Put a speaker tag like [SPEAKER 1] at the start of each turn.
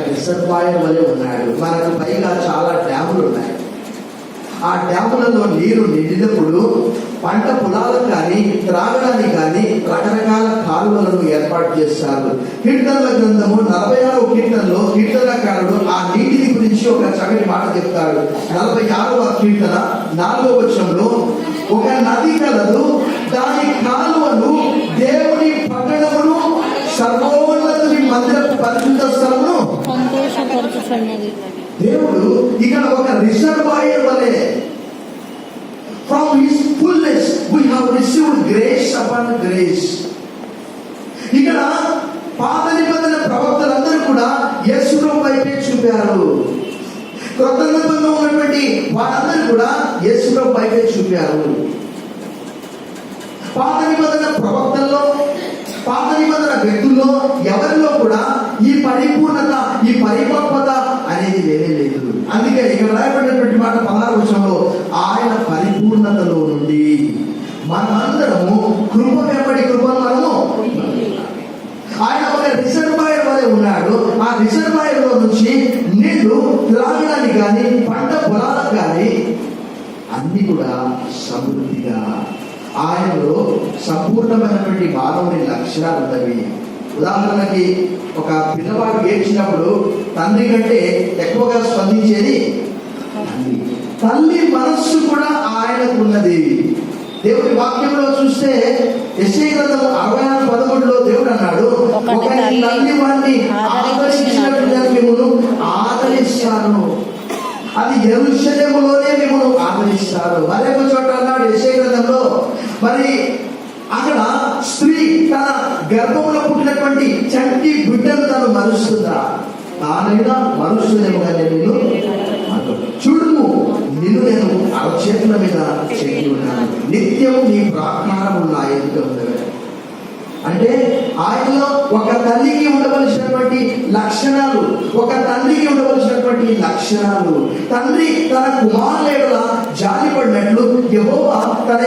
[SPEAKER 1] Reservoir వలె ఉన్నాడు. మనకు పైగా చాలా డ్యాములు ఉన్నాయి. ఆ డ్యాములలో నీరు నిండినప్పుడు పంట పొలాలకు కానీ త్రాగడానికి కానీ రకరకాల కాలువలను ఏర్పాటు చేస్తారు. కీర్తనల గ్రంథము 46వ కీర్తనలో కీర్తనకారుడు ఆ నీటిని గురించి ఒక చక్కటి మాట చెప్తాడు. 46వ కీర్తన 4వ వచనంలో, ఒక నది కలదు, దాని కాలువను దేవుని పట్టణమును సర్వోన్నతుని మందిరపు పరిశుద్ధ స్థలమును
[SPEAKER 2] సంతోషపరచుచున్నది.
[SPEAKER 1] దేవుడు ఇక్కడ ఒక రిజర్వాయర్ వలె, from his fullness we have received grace upon grace. ఇక్కడ పాత నిబంధన ప్రవక్తలందరూ కూడా యేసుప్రభు వైపే చూపారు. కొత్త నిబంధనలో ఉన్నటువంటి వారందరూ కూడా యేసుప్రభు వైపే చూపారు. పాత నిబంధన ప్రవక్తల్లో, పాత నిబంధన వ్యక్తుల్లో ఎవరిలో కూడా ఈ పరిపూర్ణత, ఈ పరిపక్వత అనేది లేనే లేదు. అందుకే ఇక్కడ రాయబడినటువంటి మాట 16వ వచనంలో, ఆయన పరిపూర్ణతలో నుండి మనమందరము కృప వెంబడి కృపను మనము, ఆయన ఒక రిజర్వాయర్ వలె ఉన్నాడు. ఆ రిజర్వాయర్ లో నుంచి నీళ్లు త్రాగడానికి కానీ పంట పొలాలకు కానీ అన్ని కూడా సమృద్ధిగా, ఆయనలో సంపూర్ణమైనటువంటి మానవుని లక్షణాలు ఉన్నవి. ఉదాహరణకి ఒక పిల్లవాడు ఏడ్చినప్పుడు తండ్రి కంటే ఎక్కువగా స్పందించేది తల్లి. తల్లి మనస్సు కూడా ఆయనకు ఉన్నది. దేవుడి వాక్యంలో చూస్తే యెషయా గ్రంథం 66:13లో దేవుడు అన్నాడు, ఒక తల్లి వాడిని ఆదరించినట్లుగా మిమ్మల్ని ఆదరిస్తాను, అది యెరూషలేములోనే మిమ్మల్ని ఆదరిస్తాడు. మరొక చోట అన్నాడు యెషయా గ్రంథంలో, మరి అక్కడ స్త్రీ తన గర్భంలో పుట్టినటువంటి చంటి బిడ్డను తను మరుస్తుందా? తానైనా మరుస్తుందేమో కానీ నేను చూడుము, నిన్ను నేను అరచేతుల మీద చేయి ఉన్నాను, నిత్యం నీ ప్రాకారము నా ఎదుట ఉన్నది. అంటే ఆయనలో ఒక తల్లికి ఉండవలసినటువంటి లక్షణాలు, ఒక తండ్రికి ఉండవలసినటువంటి లక్షణాలు. తండ్రి తన కుమారుల జాలి పడినట్లు యెహోవా తన